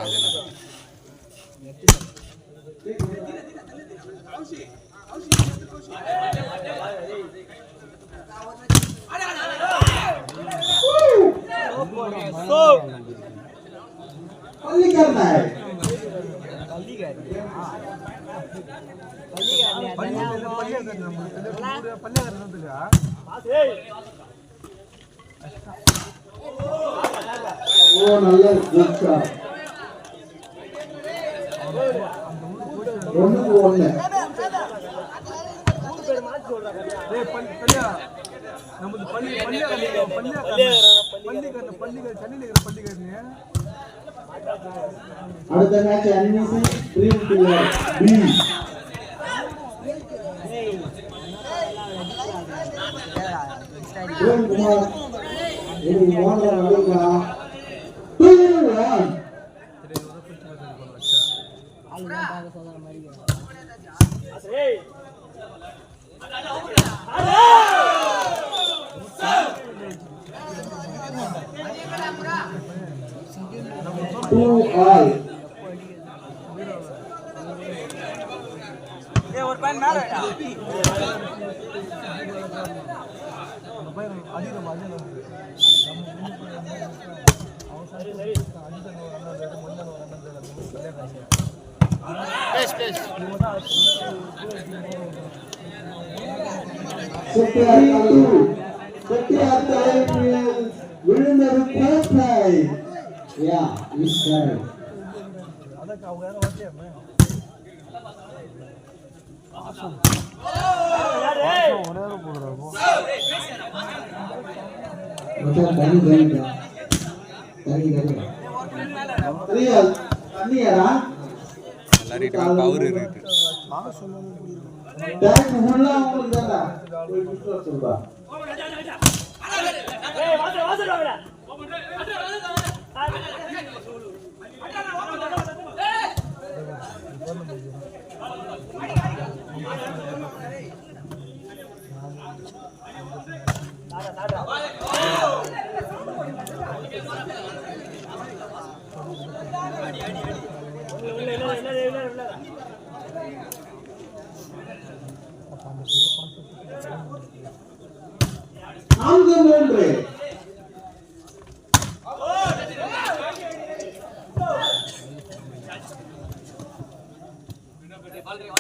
நல்ல ஒண்ணு அடுத்த match அன்னிசி dream player B Kumar இது மோனோ அழுகா 2-1 அல்வாங்க சோதர மாதிரி ஏய் 2-all ஏ ஒரு பாயிண்ட் மேல வைடா அந்த பையன் அடில வாஜல சரி சரி Please. Winner first prize. Yeah, it's right. Power இருக்கு டைம் ஃபுல்லா உங்களுக்கு ஒரு விஷயம் சொல்றா ஏய் வாசல் வாடா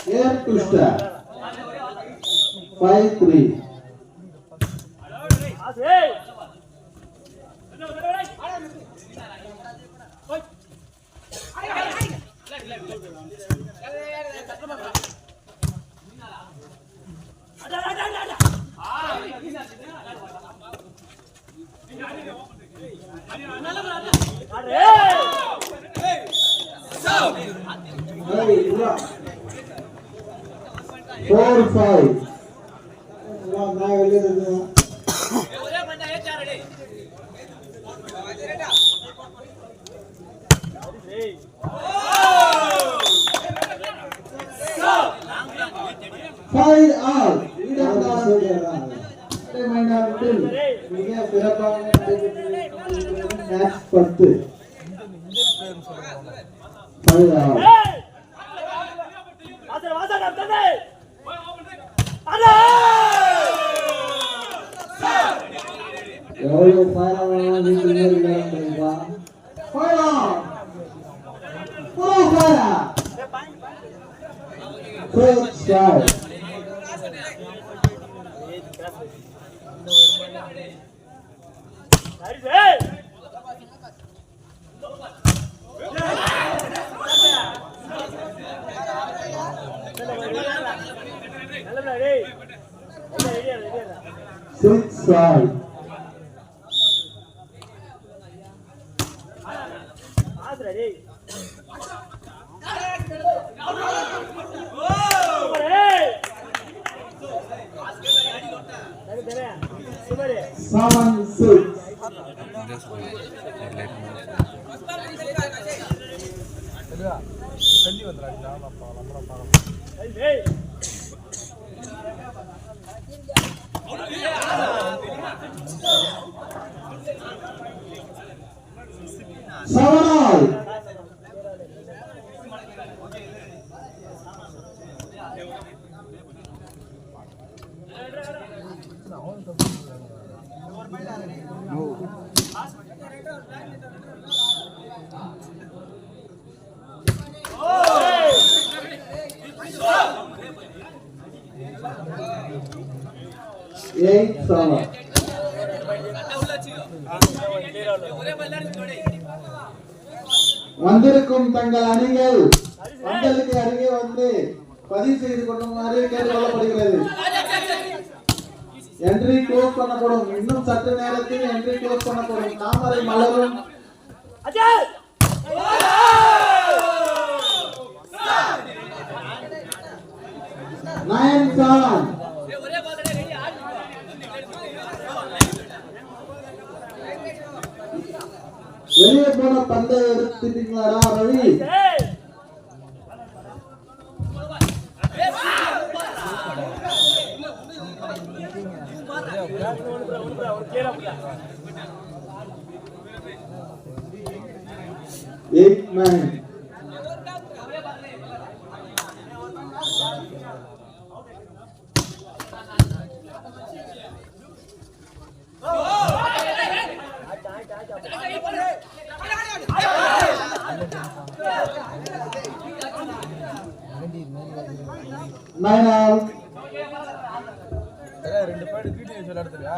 Air twister 5-3 4-5 5-all மிக சிறப்பான மேட்ச் 10 5-all எவ்வளவு ஃபயர் நீங்க ஃபயர் ஃபயர் 8-7. வந்திருக்கும் தங்கள் அணிகள் பந்தலுக்கு அருகே வந்து பதிவு செய்து கொள்ளுமாறு கேட்டுக்கொள்ளப்படுகிறது. என்ட்ரி க்ளோஸ் பண்ணப்படும். இன்னும் சற்று நேரத்தில் என்ட்ரி க்ளோஸ் பண்ணப்படும். தாமரை மலரும் 9-7. வெளியே போன பந்தை எடுத்துட்டீங்களா ரவி? Eight, 9. Nine out. ரெண்டு பேர் வீடியோ சொல்ல எடுத்துறியா?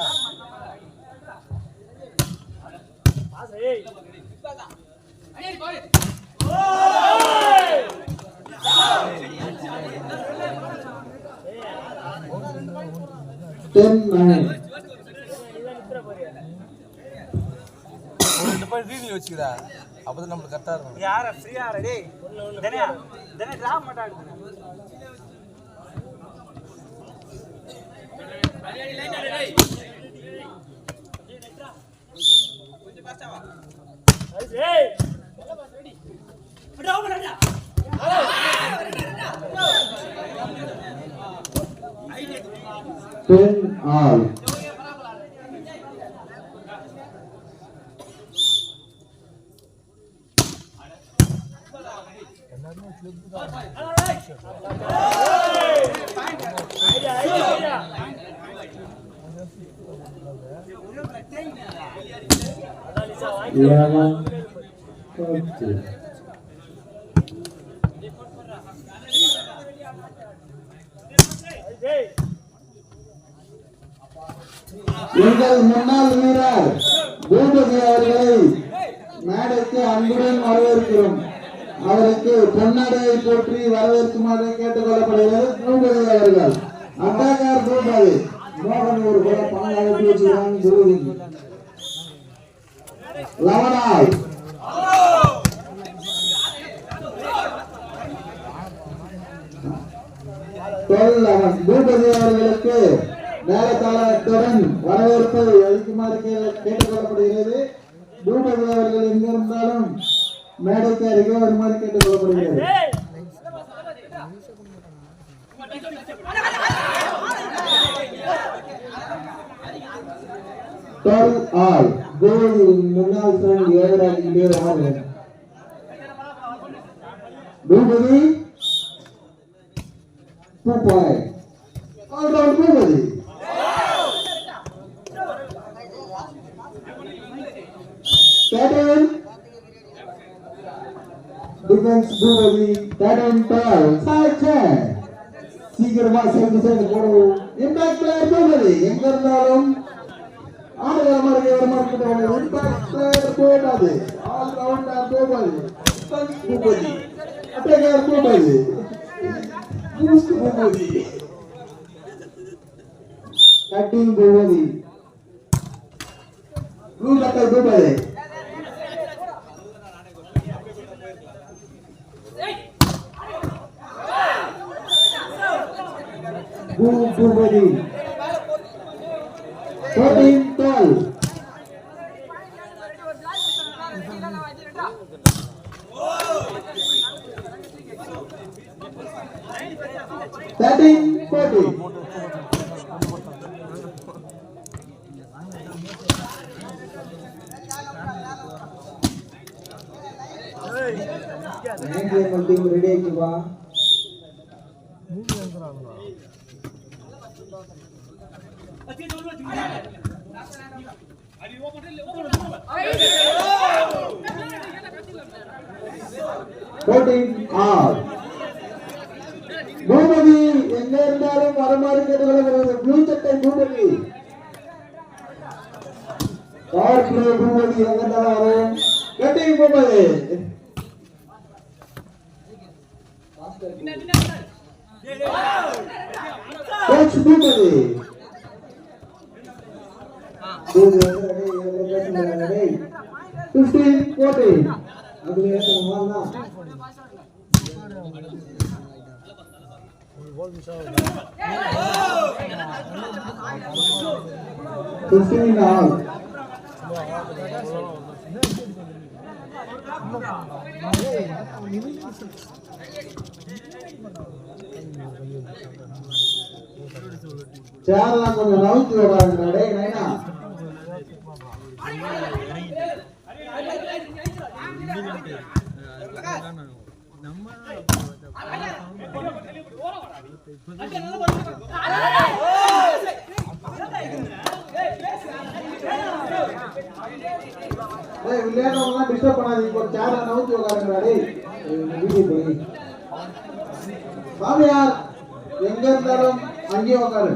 பாஸ் ஏய். அடி பாரு. ஓய்! 10-9. ரெண்டு பேர் வீடியோ வச்சுக்கடா. அப்பதான் நமக்கு கரெக்ட்டா இருக்கும். யார ஃப்ரீயா டேய். தென டிராப் மாட்டாடு. All. எங்கள் முன்னாள் வீரர் பூபதி அவர்களை மேடைக்கு அன்புடன் வரவேற்கிறோம். அவருக்கு பொன்னாடையை போற்றி வரவேற்குமாறு கேட்டுக்கொள்ளப்படுகிறது. பூபதி அவர்கள் அட்டாக்கார் பூபதி மோகன் ஒரு கூட பங்காளி வச்சுக்கிறாங்க. பூபதி 11 பூபதி அவர்களுக்கு மேலத்தாளத்துடன் வரவேற்பை அளிக்குமாறு கேட்டுக்கொள்ளப்படுகிறது. பூபதி அவர்கள் எங்கிருந்தாலும் மேடைக்கு அருகே வருமாறு கேட்டுக்கொள்ளப்படுகிறது. முன்னாள் பூபதி பூபதி டிஃபென்ஸ் பூபதி சீக்கிரமா சேர்ந்து போடுவோம். இம்பாக்ட் பிளேயர் பூபதி எங்க இருந்தாலும் ஆடுகளமாக இம்பாக்ட் பிளேயர் போடாது. All rounder Boopathi attacker Boopathi boost Boopathi cutting Boopathi blue cutter Boopathi Boopathi 14-12 13-14 ready ஆயிடுவா. பூபதி எங்க இருந்தாலும் வருமாறு கேட்டுக்கொள்ளப்படுகிறது. ப்ளூ சட்டை பூபதி கார்பரேட் பூபதி எங்க இருந்தாலும் வரும். கட்டிங் பூபதி கோச் பூபதி 15-14 அதுல ஏத்தமா 15 ஆல் சேரலாம் கொஞ்சம் நவுத்தி வராங்க. டேய் நைனா விளையாடுறவங்க டிஸ்டர்ப் பண்ணாதீங்க. ஒரு சேர நவுத்தி உட்காருங்க. டேய் சாமியார் எங்க இருந்தாலும் அங்கேயே உட்காரு.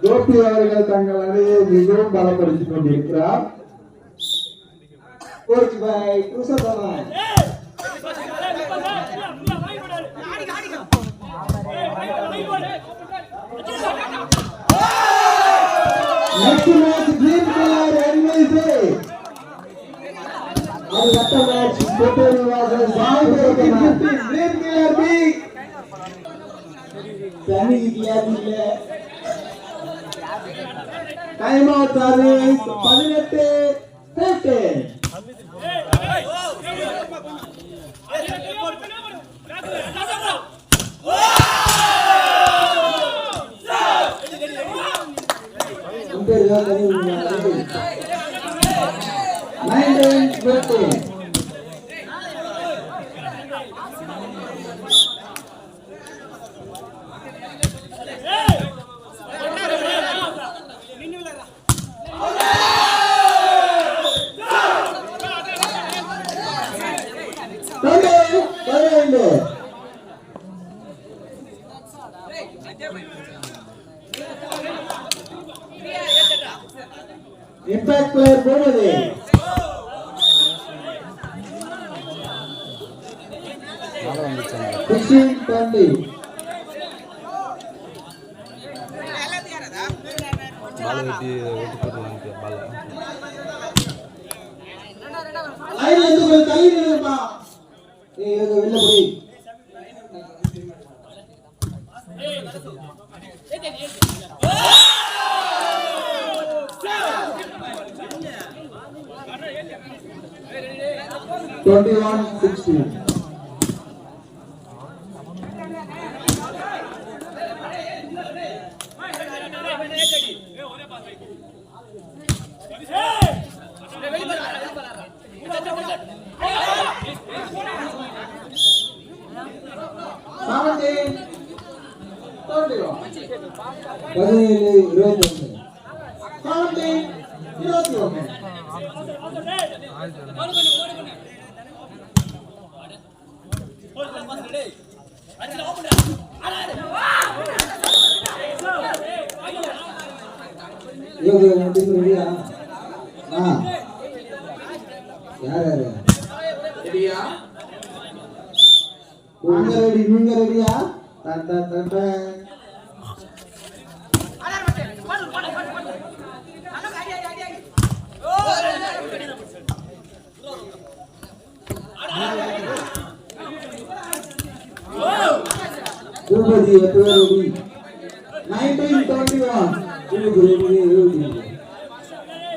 கோபி அவர்கள் தங்கள் அணியை மிகவும் பலப்படுத்திக் கொண்டிருக்கிறார். கோச் பை குசதரன் next match green color NYC और latter match Kotturu versus green color B tani kiya dile time out service 18-15 19-15 impact player Bhumadi 16-20 line வந்து போய் தள்ளி நில்லுப்பா. ஏய் இங்க வெளிய போய் 21-16 நீங்க ரெடியா? Done done done done Bhumadi ready 19-21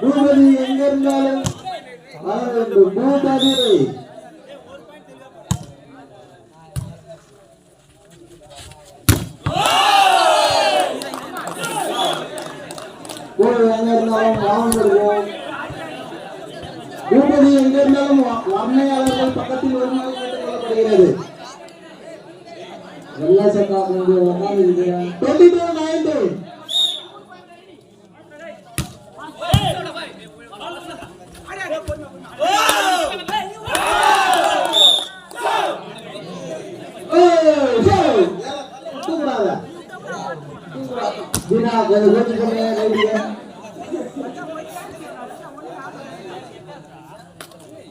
Bhumadi எங்க இருந்தாலும் Bhumadi பூபதி எங்கிருந்தாலும் அம்மையாளர்கள் பக்கத்தில் வருமாறு கேட்டுக்கொள்ளப்படுகிறது. எல்லா சட்டம் உட்காந்து 22-19.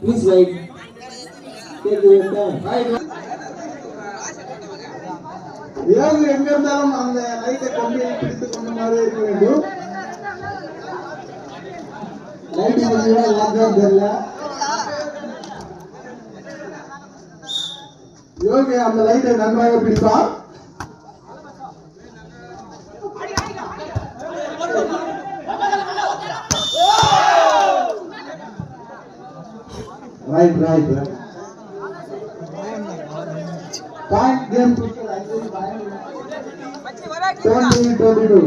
Please wait. Take your time. யாரு எங்க இருந்தாலும் அந்த லைட்டை கம்பியை பிடித்துக் கொண்ட மாதிரி இருக்க வேண்டும். லைட் தெரியல. யோகி அந்த லைட்டை நன்றாக பிடிப்பார். ரைட். Point game picture 20-22.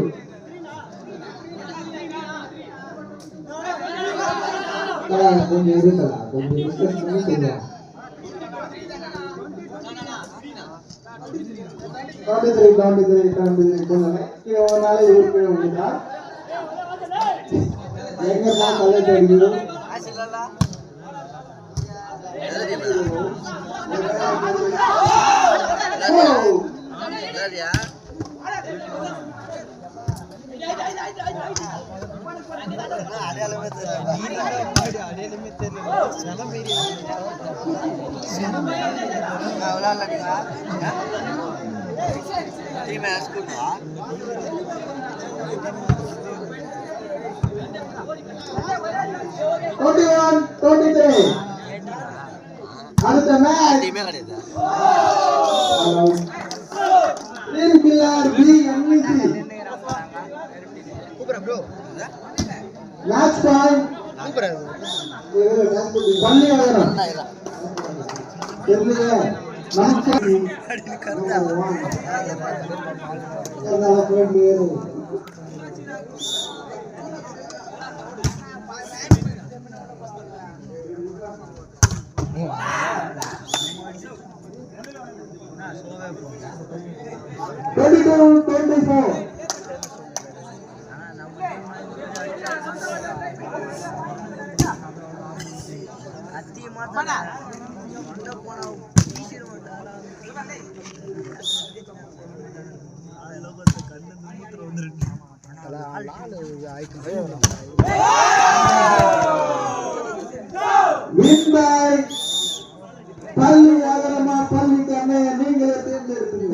கொஞ்சம் இருக்கலாம், கொஞ்சம் டிஸ்கஸ் பண்ணி சொல்லுவோம். 23 சொன்னாங்க. ஒரு நாளை ஊருக்கு வந்துட்டா எங்க தான் கல்லை அடிக்கிறோம். அடுத்த மேட்ச் மேட்ச் பாயிண்ட் பண்ணி வரணும். பள்ளி நகரமா பள்ளிக்கான நீங்களே தேர்ந்தெடுத்து